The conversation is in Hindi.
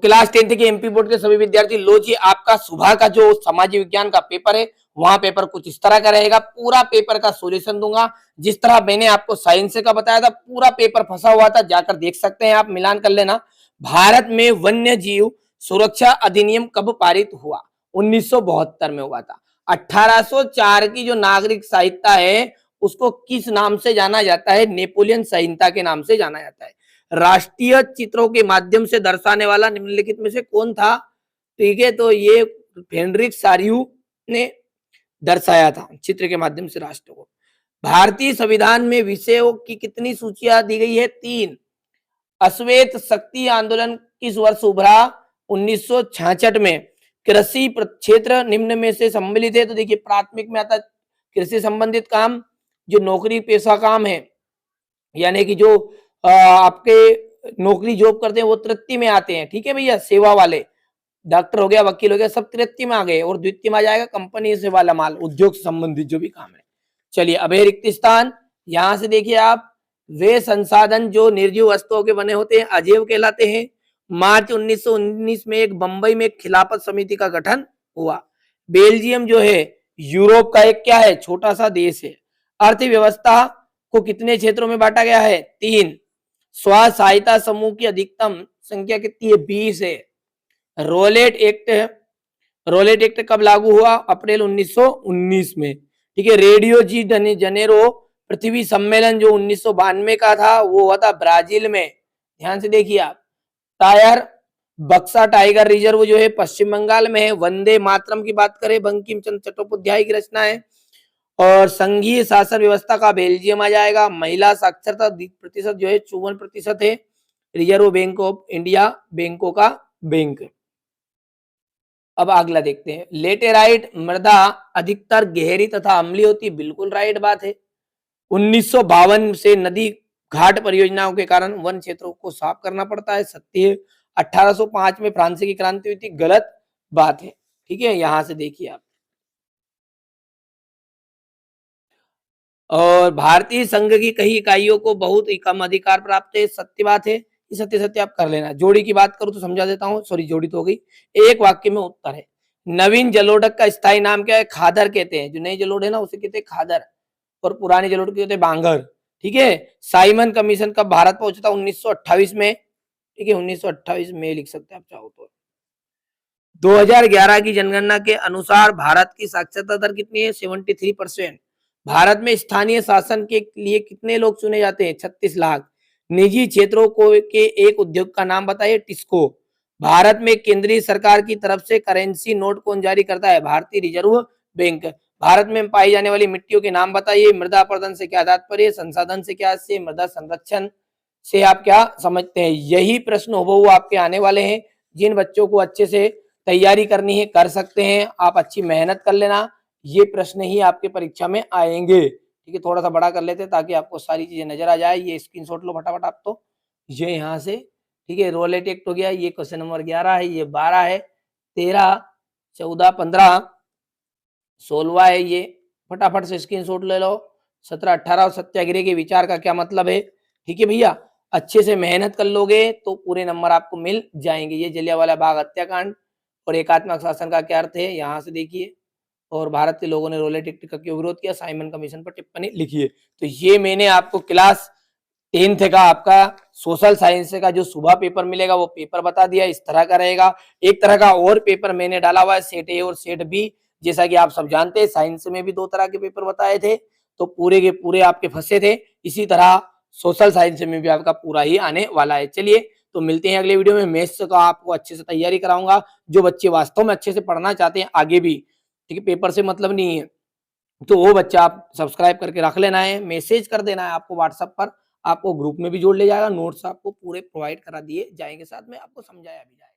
क्लास 10th के एमपी बोर्ड के सभी विद्यार्थी, लो जी आपका सुबह का जो समाज विज्ञान का पेपर है, वहां पेपर कुछ इस तरह का रहेगा। पूरा पेपर का सॉल्यूशन दूंगा, जिस तरह मैंने आपको साइंस का बताया था, पूरा पेपर फंसा हुआ था, जाकर देख सकते हैं आप, मिलान कर लेना। भारत में वन्य जीव सुरक्षा अधिनियम कब पारित हुआ? 1972 में हुआ था। 1804 की जो नागरिक संहिता है, उसको किस नाम से जाना जाता है? नेपोलियन संहिता के नाम से जाना जाता है। राष्ट्रीय चित्रों के माध्यम से दर्शाने वाला निम्नलिखित में से कौन था? ठीक है, तो ये हेनरिक सारियू ने दर्शाया था चित्र के माध्यम से राष्ट्र को। भारतीय संविधान में विषयों की कितनी सूचियां दी गई है? 3। अश्वेत शक्ति आंदोलन किस वर्ष उभरा? 1966 में। कृषि क्षेत्र निम्न में से सम्मिलित है, तो देखिए प्राथमिक में आता है कृषि संबंधित काम, जो नौकरी पेशा काम है, यानी कि जो आपके नौकरी जॉब करते हैं वो तृतीय में आते हैं। ठीक है भैया, सेवा वाले, डॉक्टर हो गया, वकील हो गया, सब तृतीय में आ गए। और द्वितीय में आ जाएगा कंपनी से वाला माल, उद्योग से संबंधित जो भी काम है। चलिए, अभय रिक्त स्थान, यहां से देखिए आप, वे संसाधन जो निर्जीव वस्तुओं के बने होते हैं अजैव कहलाते हैं। मार्च 1919 में एक बंबई में खिलाफत समिति का गठन हुआ। बेल्जियम जो है यूरोप का एक क्या है? छोटा सा देश है। अर्थव्यवस्था को कितने क्षेत्रों में बांटा गया है? 3। स्व सहायता समूह की अधिकतम संख्या कितनी है? 20 है। रोलेट एक्ट कब लागू हुआ? अप्रैल 1919 में। ठीक है। रेडियो जी जनेरो पृथ्वी सम्मेलन जो 1992 का था, वो हुआ था ब्राजील में। ध्यान से देखिए आप। टायर बक्सा टाइगर रिजर्व जो है पश्चिम बंगाल में है। वंदे मातरम की बात करें, बंकिम चंद्र चट्टोपाध्याय की रचना है। और संघीय शासन व्यवस्था का बेल्जियम आ जाएगा। महिला साक्षरता प्रतिशत जो है 54% है। रिजर्व बैंक ऑफ इंडिया बैंकों का बैंक। अब अगला देखते हैं। लेटेराइट मृदा अधिकतर गहरी तथा अम्लीय होती, बिल्कुल राइट बात है। 1952 से नदी घाट परियोजनाओं के कारण वन क्षेत्रों को साफ करना पड़ता है, सत्य है। 1805 में फ्रांसीसी क्रांति हुई थी, गलत बात है। ठीक है, यहां से देखिए आप। और भारतीय संघ की कई इकाइयों को बहुत ही कम अधिकार प्राप्त है, सत्य बात है। ये सत्य सत्य आप कर लेना। जोड़ी की बात करूं तो समझा देता हूं, सॉरी जोड़ी तो हो गई। एक वाक्य में उत्तर है। नवीन जलोढ़ का स्थायी नाम क्या है? खादर कहते हैं। जो नई जलोढ़ है ना, उसे कहते हैं खादर, और पुरानी जलोढ़ कहते हैं बांगर। ठीक है। साइमन कमीशन कब भारत पहुंचा था? 1928 में। ठीक है, 1928 में लिख सकते हैं आप चाहो तो। 2011 की जनगणना के अनुसार भारत की साक्षरता दर कितनी है? 73%। भारत में स्थानीय शासन के लिए कितने लोग चुने जाते हैं? 36 लाख। निजी क्षेत्रों को के एक उद्योग का नाम बताइए। टिस्को। भारत में केंद्रीय सरकार की तरफ से करेंसी नोट कौन जारी करता है? भारतीय रिजर्व बैंक। भारत में पाई जाने वाली मिट्टियों के नाम बताइए। मृदा अपरदन से क्या तात्पर्य? संसाधन से क्या से? मृदा संरक्षण से आप क्या समझते हैं? यही प्रश्न हुबहू आपके आने वाले हैं। जिन बच्चों को अच्छे से तैयारी करनी है कर सकते हैं, आप अच्छी मेहनत कर लेना। ये प्रश्न ही आपके परीक्षा में आएंगे। ठीक है, थोड़ा सा बड़ा कर लेते हैं ताकि आपको सारी चीजें नजर आ जाए। ये स्क्रीनशॉट लो फटाफट आप तो, ये यहाँ से। ठीक है, रोलेट एक्ट हो गया, ये क्वेश्चन नंबर 11 है, ये 12 है, 13, 14, 15, 16 है ये। फटाफट से स्क्रीनशॉट ले लो। 17, 18 और सत्याग्रह के विचार का क्या मतलब है? ठीक है भैया, अच्छे से मेहनत कर लोगे तो पूरे नंबर आपको मिल जाएंगे। ये जलियांवाला बाग हत्याकांड और एकात्मक शासन का क्या अर्थ है, यहाँ से देखिए। और भारत के लोगों ने रोलेट एक्ट का क्यों विरोध किया? साइमन कमीशन पर टिप्पणी लिखिए। तो ये मैंने आपको क्लास 10th का आपका सोशल साइंस का जो सुबह पेपर मिलेगा वो पेपर बता दिया, इस तरह का रहेगा। एक तरह का और पेपर मैंने डाला हुआ है, सेट ए और सेट बी। जैसा कि आप सब जानते हैं, साइंस में भी 2 तरह के पेपर बताए थे, तो पूरे के पूरे आपके फंसे थे। इसी तरह सोशल साइंस में भी आपका पूरा ही आने वाला है। चलिए, तो मिलते हैं अगले वीडियो में। मैथ्स का आपको अच्छे से तैयारी कराऊंगा। जो बच्चे वास्तव में अच्छे से पढ़ना चाहते हैं आगे भी, ठीक है, पेपर से मतलब नहीं है, तो वो बच्चा आप सब्सक्राइब करके रख लेना है, मैसेज कर देना है आपको व्हाट्सएप पर, आपको ग्रुप में भी जोड़ ले जाएगा, नोट्स आपको पूरे प्रोवाइड करा दिए जाएंगे, साथ में आपको समझाया भी जाएगा।